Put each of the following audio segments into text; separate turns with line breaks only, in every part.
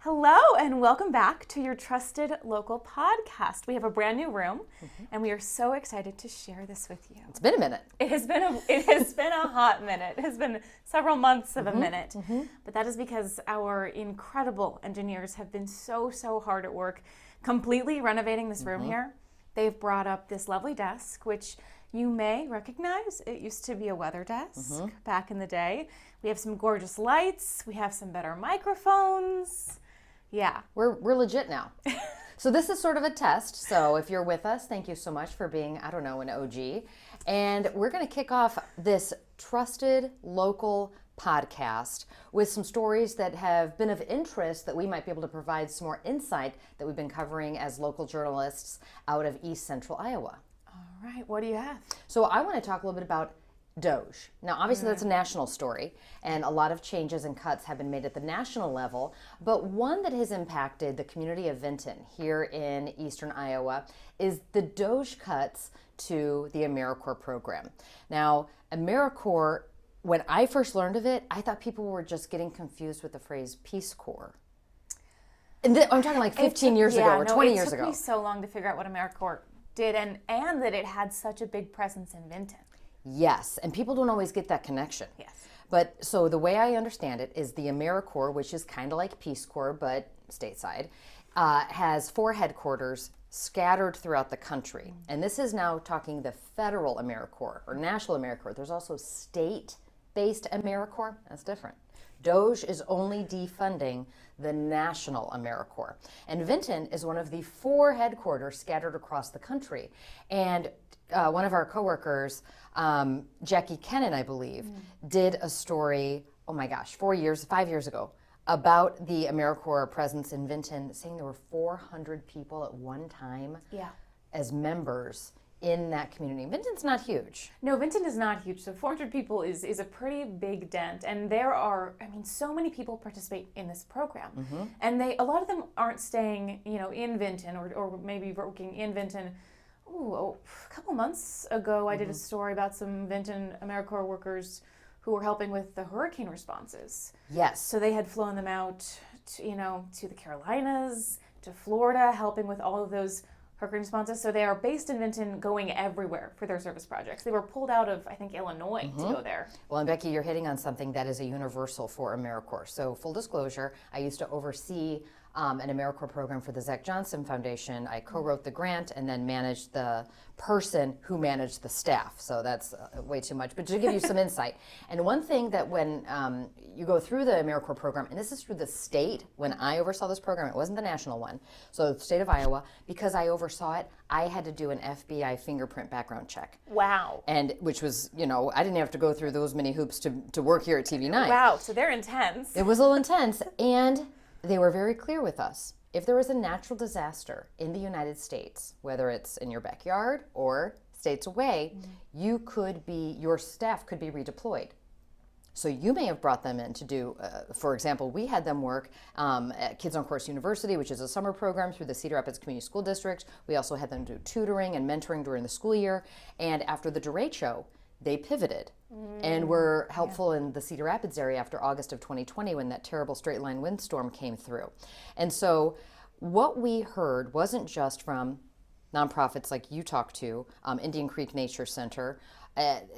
Hello and welcome back to your trusted local podcast. We have a brand new room and we are so excited to share this with you.
It's been a minute.
It has been a hot minute. It has been several months of a minute. But that is because our incredible engineers have been so hard at work completely renovating this room here. They've brought up this lovely desk, which you may recognize. It used to be a weather desk back in the day. We have some gorgeous lights. We have some better microphones. Yeah.
We're legit now. So this is sort of a test. So if you're with us, thank you so much for being, an OG. And we're going to kick off this trusted local podcast with some stories that have been of interest that we might be able to provide some more insight that we've been covering as local journalists out of East Central Iowa.
All right. What do you have?
So I want to talk a little bit about Doge. Now, obviously, that's a national story, and a lot of changes and cuts have been made at the national level, but one that has impacted the community of Vinton here in eastern Iowa is the Doge cuts to the AmeriCorps program. Now, AmeriCorps, when I first learned of it, I thought people were just getting confused with the phrase Peace Corps. And I'm talking like 15 years ago or 20 years ago.
It took me so long to figure out what AmeriCorps did and that it had such a big presence in Vinton.
Yes, and people don't always get that connection.
Yes.
But so the way I understand it is the AmeriCorps, which is kind of like Peace Corps but stateside, has 4 headquarters scattered throughout the country. And this is now talking the federal AmeriCorps or national AmeriCorps. There's also state-based AmeriCorps. That's different. Doge is only defunding the national AmeriCorps. And Vinton is one of the 4 headquarters scattered across the country. And one of our coworkers, Jackie Kennan, I believe, did a story, 5 years ago, about the AmeriCorps presence in Vinton, saying there were 400 people at one time as members in that community. Vinton's not huge.
No, Vinton is not huge. So 400 people is a pretty big dent. And there are, so many people participate in this program. And a lot of them aren't staying, in Vinton or maybe working in Vinton. A couple months ago, I did a story about some Vinton AmeriCorps workers who were helping with the hurricane responses.
Yes.
So they had flown them out, to the Carolinas, to Florida, helping with all of those hurricane responses. So they are based in Vinton, going everywhere for their service projects. They were pulled out of, I think, Illinois to go there.
Well, and Becky, you're hitting on something that is a universal for AmeriCorps. So full disclosure, I used to oversee an AmeriCorps program for the Zach Johnson Foundation. I co-wrote the grant and then managed the person who managed the staff. So that's way too much, but to give you some insight. And one thing that when you go through the AmeriCorps program, and this is through the state, when I oversaw this program, it wasn't the national one, so the state of Iowa, because I oversaw it, I had to do an FBI fingerprint background check.
Wow.
And which was, I didn't have to go through those many hoops to work here at TV9.
Wow, so they're intense.
It was a little intense, and they were very clear with us. If there was a natural disaster in the United States, whether it's in your backyard or states away, your staff could be redeployed. So you may have brought them in to do, for example, we had them work at Kids on Course University, which is a summer program through the Cedar Rapids Community School District. We also had them do tutoring and mentoring during the school year. And after the derecho, they pivoted and were helpful in the Cedar Rapids area after August of 2020 when that terrible straight line windstorm came through. And so what we heard wasn't just from nonprofits like you talked to, Indian Creek Nature Center,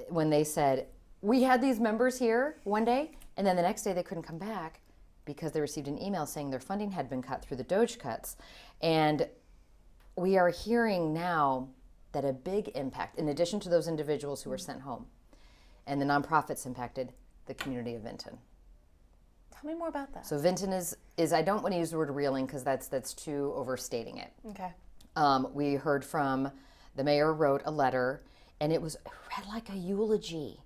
when they said, we had these members here one day, and then the next day they couldn't come back because they received an email saying their funding had been cut through the Doge cuts. And we are hearing now that a big impact, in addition to those individuals who were sent home, and the nonprofits impacted the community of Vinton.
Tell me more about that.
So Vinton is I don't want to use the word reeling because that's too overstating it.
Okay.
We heard from the mayor wrote a letter, and it was read like a eulogy.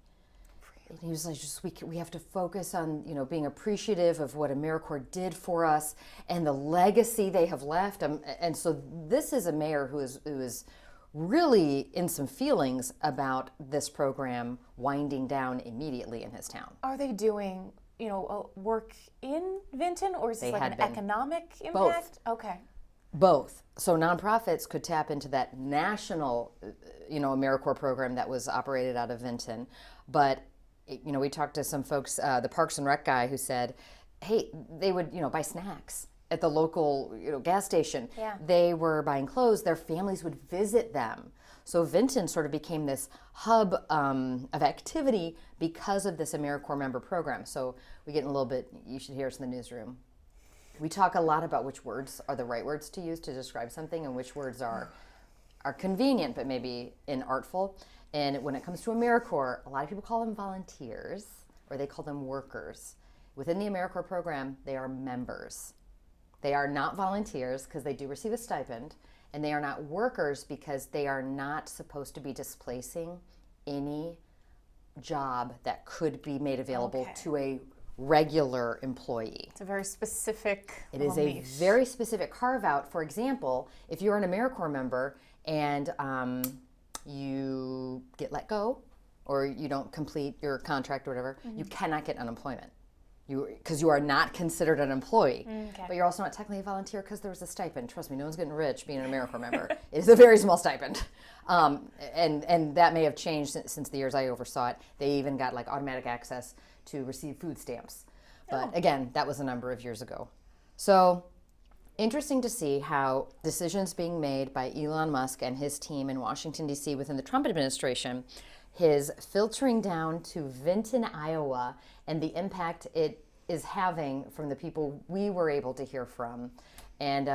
And he was like, we have to focus on being appreciative of what AmeriCorps did for us and the legacy they have left. And so this is a mayor who is really in some feelings about this program winding down immediately in his town.
Are they doing, work in Vinton, or is this like an economic impact?
Both.
Okay.
Both. So nonprofits could tap into that national, AmeriCorps program that was operated out of Vinton. But, we talked to some folks, the Parks and Rec guy who said, hey, they would, buy snacks at the local gas station.
Yeah.
They were buying clothes. Their families would visit them. So Vinton sort of became this hub of activity because of this AmeriCorps member program. So we get in a little bit, you should hear us in the newsroom. We talk a lot about which words are the right words to use to describe something and which words are convenient but maybe inartful. And when it comes to AmeriCorps, a lot of people call them volunteers or they call them workers. Within the AmeriCorps program, they are members. They are not volunteers because they do receive a stipend, and they are not workers because they are not supposed to be displacing any job that could be made available to a regular employee.
It's a very specific
It is a very specific carve out. For example, if you're an AmeriCorps member and you get let go or you don't complete your contract or whatever, you cannot get unemployment. Because you are not considered an employee, but you're also not technically a volunteer because there was a stipend. Trust me, no one's getting rich being an AmeriCorps member. It is a very small stipend, and that may have changed since the years I oversaw it. They even got like automatic access to receive food stamps, but again, that was a number of years ago. So interesting to see how decisions being made by Elon Musk and his team in Washington, D.C. within the Trump administration, his filtering down to Vinton, Iowa, and the impact it is having from the people we were able to hear from. And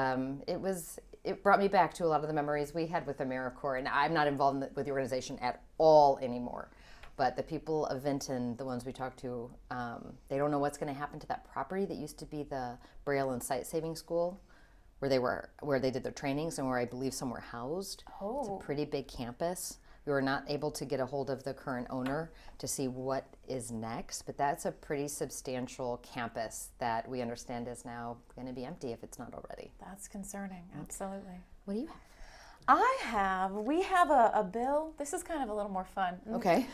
it brought me back to a lot of the memories we had with AmeriCorps. And I'm not involved with the organization at all anymore. But the people of Vinton, the ones we talked to, they don't know what's going to happen to that property that used to be the Braille and Sight Saving School, where they did their trainings and where I believe some were housed.
Oh.
It's a pretty big campus. We were not able to get a hold of the current owner to see what is next, but that's a pretty substantial campus that we understand is now going to be empty if it's not already.
That's concerning, absolutely.
What do you have?
We have a bill. This is kind of a little more fun.
Okay.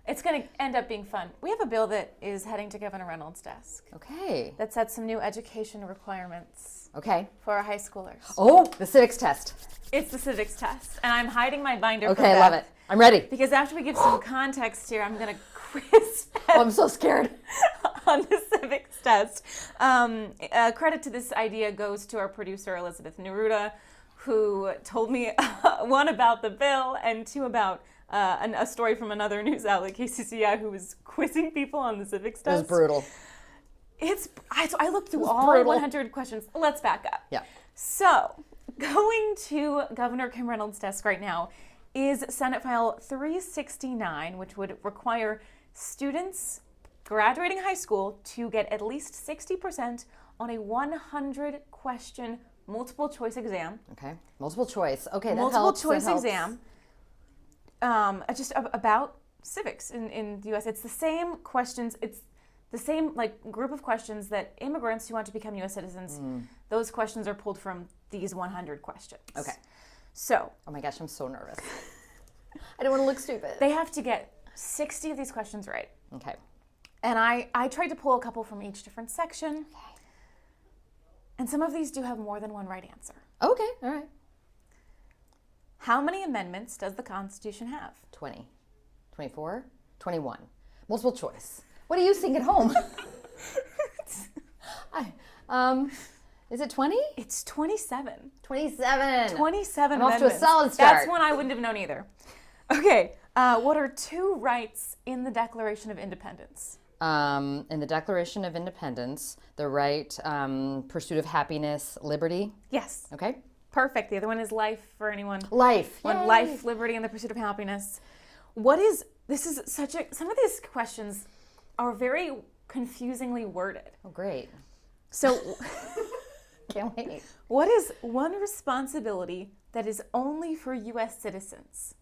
It's going to end up being fun. We have a bill that is heading to Governor Reynolds' desk.
Okay.
That sets some new education requirements
Okay.
for our high schoolers.
Oh, the civics test.
It's the civics test, and I'm hiding my binder.
Okay, I love it. I'm ready.
Because after we give some context here, I'm going to quiz
Oh, I'm so scared.
on the civics test. Credit to this idea goes to our producer, Elizabeth Neruda, who told me one about the bill and two about a story from another news outlet, KCCRg, who was quizzing people on the civics test.
It was brutal.
I looked through all
brutal.
100 questions. Let's back up.
Yeah.
So, going to Governor Kim Reynolds' desk right now is Senate File 369, which would require students graduating high school to get at least 60% on a 100-question multiple choice exam.
Okay. Multiple choice. Okay, that
multiple
helps.
choice
that helps.
exam. Just about civics in the U.S. It's the same questions. It's the same group of questions that immigrants who want to become U.S. citizens. Those questions are pulled from these 100 questions.
Okay.
So.
Oh my gosh, I'm so nervous. I don't want to look stupid.
They have to get 60 of these questions right.
Okay.
And I tried to pull a couple from each different section.
Okay.
And some of these do have more than one right answer.
Okay, all right.
How many amendments does the Constitution have?
20. 24? 21. Multiple choice. What do you think at home? Is it 20?
It's 27.
27.
27
I'm off
amendments.
to a solid start.
That's one I wouldn't have known either. Okay, what are two rights in the Declaration of Independence?
In the Declaration of Independence, the right, pursuit of happiness, liberty.
Yes.
Okay.
Perfect. The other one is life for anyone.
Life.
One, life, liberty, and the pursuit of happiness. Some of these questions are very confusingly worded.
Oh, great.
So,
Can't wait.
what is one responsibility that is only for U.S. citizens?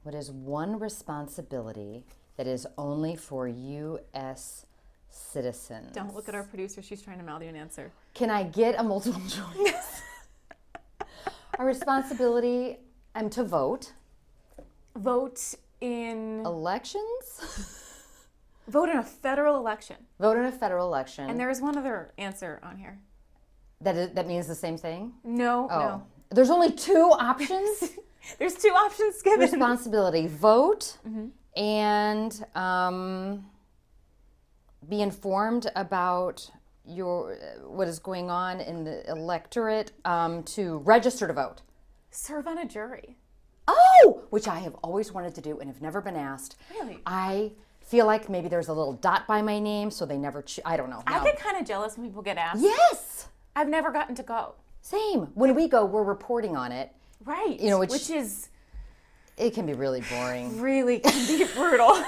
What is one responsibility that is only for U.S. citizens?
Don't look at our producer. She's trying to mouth you an answer.
Can I get a multiple choice? A responsibility, to vote.
Vote in
Elections?
vote in a federal election.
Vote in a federal election.
And there is one other answer on here.
That means the same thing?
No,
Oh.
no.
There's only two options?
There's two options given.
Responsibility, vote, and be informed about what is going on in the electorate to register to vote?
Serve on a jury.
Oh, which I have always wanted to do and have never been asked.
Really?
I feel like maybe there's a little dot by my name, so they never. I don't know.
I get kind of jealous when people get asked.
Yes.
I've never gotten to go.
Same. When we go, we're reporting on it.
Right. Which is
it can be really boring.
Really can be brutal.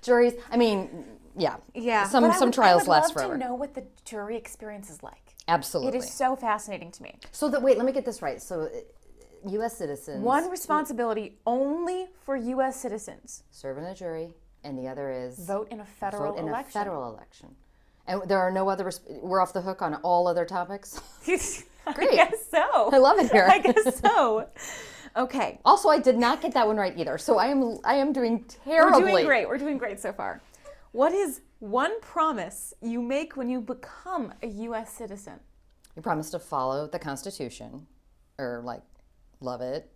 Juries. I mean, yeah.
Yeah.
Some trials last
forever. I
forever.
would love to know what the jury experience is like.
Absolutely.
It is so fascinating to me.
So wait, let me get this right. So, U.S. citizens.
One responsibility only for U.S. citizens.
Serve in a jury, and the other is
vote in a federal election.
And there are no other. We're off the hook on all other topics.
Great. I guess so.
I love it here.
I guess so. Okay.
Also, I did not get that one right either. So I am doing terribly.
We're doing great so far. What is one promise you make when you become a U.S. citizen?
You promise to follow the Constitution, or love it.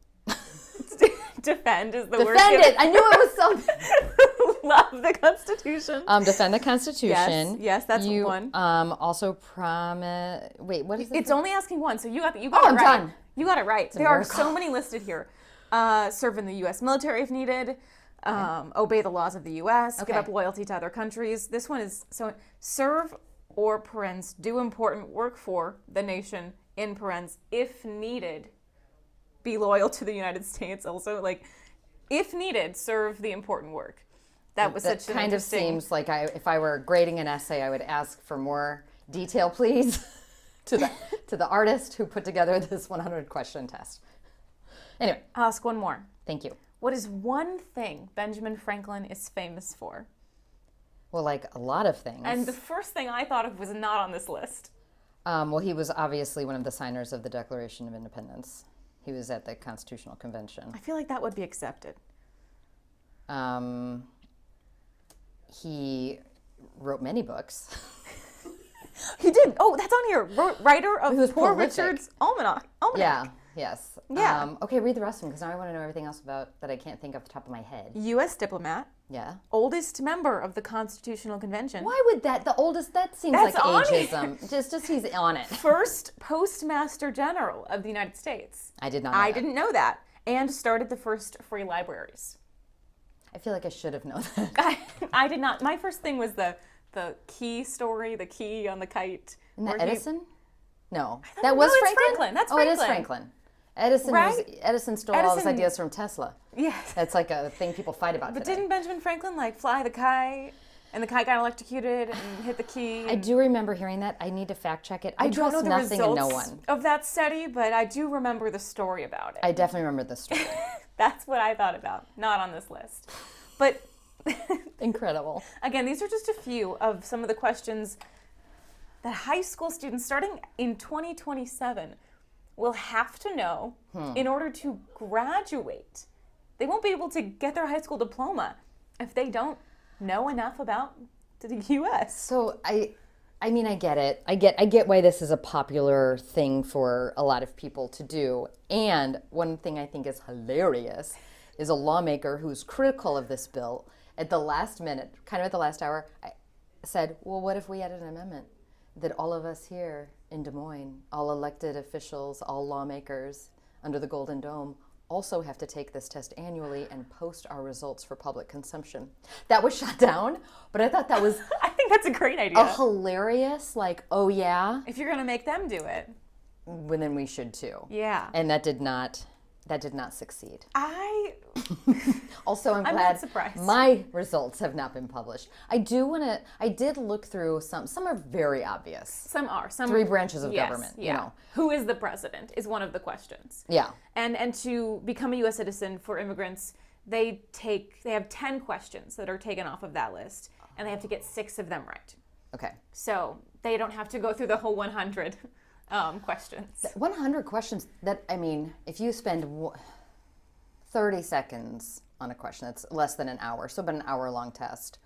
Defend is the word.
Defend it. I knew it was something.
Love the Constitution.
Defend the Constitution.
Yes, that's one.
Also promise. Wait, what is it?
It's only asking one, so you got it right.
I'm done.
You got it right. There are so many listed here. Serve in the U.S. military if needed. Obey the laws of the U.S. Give up loyalty to other countries. This one is serve or parens do important work for the nation in parens if needed. Be loyal to the United States. Also, if needed, serve the important work. That was such an
kind of seems like if I were grading an essay, I would ask for more detail, please, to the artist who put together this 100-question test. Anyway,
I'll ask one more.
Thank you.
What is one thing Benjamin Franklin is famous for?
Well, a lot of things.
And the first thing I thought of was not on this list.
Well, he was obviously one of the signers of the Declaration of Independence. He was at the Constitutional Convention.
I feel like that would be accepted.
He wrote many books.
He did. Oh, that's on here. Writer of Poor
prolific.
Richard's Almanac.
Yeah. Yes.
Yeah.
Okay, read the rest of them because now I want to know everything else about that I can't think off the top of my head.
U.S. diplomat.
Yeah.
Oldest member of the Constitutional Convention.
Why would the oldest? That seems
That's
like
on
ageism. Just he's on it.
First Postmaster General of the United States.
I did not know that.
didn't know that. And started the first free libraries.
I feel like I should have known that.
I did not. My first thing was the key story, the key on the kite.
Isn't that Edison? No.
No,
That was
it's
Franklin?
Franklin. That's
Oh, it is
Franklin.
Franklin. Edison stole all his ideas from Tesla.
Yes.
That's a thing people fight about
But
today.
didn't Benjamin Franklin fly the kite, and the kite got electrocuted and hit the key?
I do remember hearing that. I need to fact check it. I
don't know
trust
the
nothing and no
results
one.
of that study, but I do remember the story about it.
I definitely remember this story.
That's what I thought about. Not on this list. But
Incredible.
again, these are just a few of some of the questions that high school students starting in 2027 will have to know in order to graduate. They won't be able to get their high school diploma if they don't know enough about the U.S.
So I mean, I get it. I get why this is a popular thing for a lot of people to do. And one thing I think is hilarious is a lawmaker who's critical of this bill at the last minute, kind of at the last hour, said, well, what if we added an amendment that all of us here in Des Moines, all elected officials, all lawmakers under the Golden Dome, also have to take this test annually and post our results for public consumption. That was shot down, but I thought that was
I think that's a great idea.
a hilarious, oh yeah,
If you're going to make them do it.
well, then we should too.
Yeah.
And that did not succeed. Also, I'm glad
not surprised.
my results have not been published. I did look through some are very obvious.
Some are. Some
3 branches of
yes,
government,
yeah.
you know.
Who is the president is one of the questions.
Yeah.
And to become a U.S. citizen for immigrants, they have 10 questions that are taken off of that list, and they have to get 6 of them right.
Okay.
So they don't have to go through the whole 100 questions.
100 questions that, I mean, if you spend 30 seconds on a question, that's less than an hour, so about an hour-long test.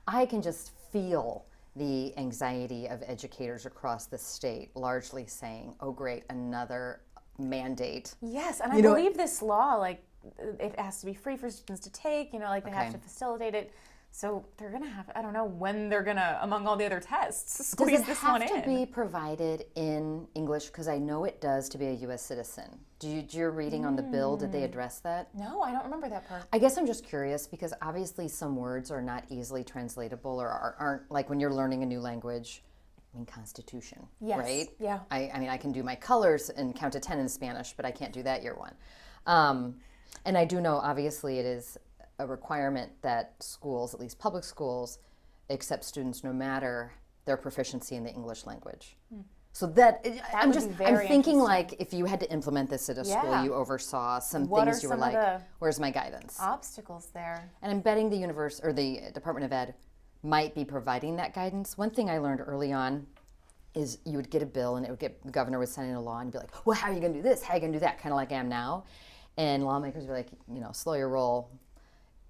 I can just feel the anxiety of educators across the state largely saying, oh great, another mandate.
Yes, and I believe this law, it has to be free for students to take, they have to facilitate it. So they're going to have, I don't know when they're going to, among all the other tests,
Does
squeeze
it
this one
have
in.
to be provided in English? Because I know it does to be a U.S. citizen. Did your reading on the bill, did they address that?
No, I don't remember that part.
I guess I'm just curious because obviously some words are not easily translatable or aren't like when you're learning a new language. I mean, Constitution,
Yes.
right?
Yeah.
I mean, I can do my colors and count to 10 in Spanish, but I can't do that year one. And I do know, obviously, it is a requirement that schools, at least public schools, accept students no matter their proficiency in the English language. So I'm thinking
interesting.
like if you had to implement this at a school,
Yeah.
you oversaw some
What
things
are
you were
some of
like,
the
where's my guidance?
obstacles there?
And I'm betting the the Department of Ed might be providing that guidance. One thing I learned early on is you would get a bill and the governor would sign in a law and be like, well, how are you going to do this? How are you going to do that? Kind of like I am now. And lawmakers would be like, slow your roll.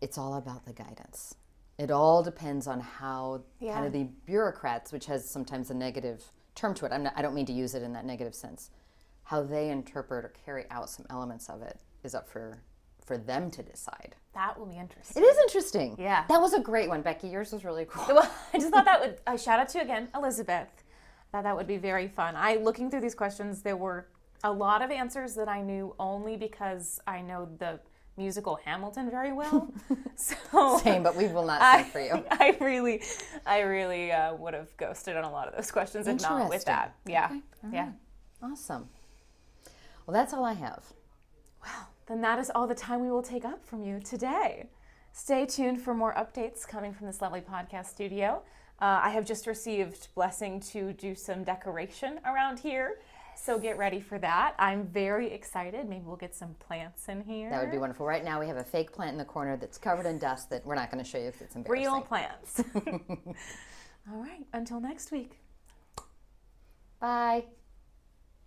It's all about the guidance. It all depends on how kind of the bureaucrats, which has sometimes a negative term to it. I don't mean to use it in that negative sense. How they interpret or carry out some elements of it is up for them to decide.
That will be interesting.
It is interesting.
Yeah.
That was a great one, Becky. Yours was really cool.
Well, I just thought that would, shout out to you again, Elizabeth. I thought that would be very fun. Looking through these questions, there were a lot of answers that I knew only because I know the musical Hamilton very well. So
Same, but we will not sing for you.
I really would have ghosted on a lot of those questions if not with that. Yeah.
Okay. All
Yeah.
right. Awesome. Well, that's all I have.
Well, then that is all the time we will take up from you today. Stay tuned for more updates coming from this lovely podcast studio. I have just received blessing to do some decoration around here, so get ready for that. I'm very excited. Maybe we'll get some plants in here.
That would be wonderful. Right now we have a fake plant in the corner that's covered in dust that we're not going to show you because it's embarrassing.
Real plants. All right, until next week.
Bye.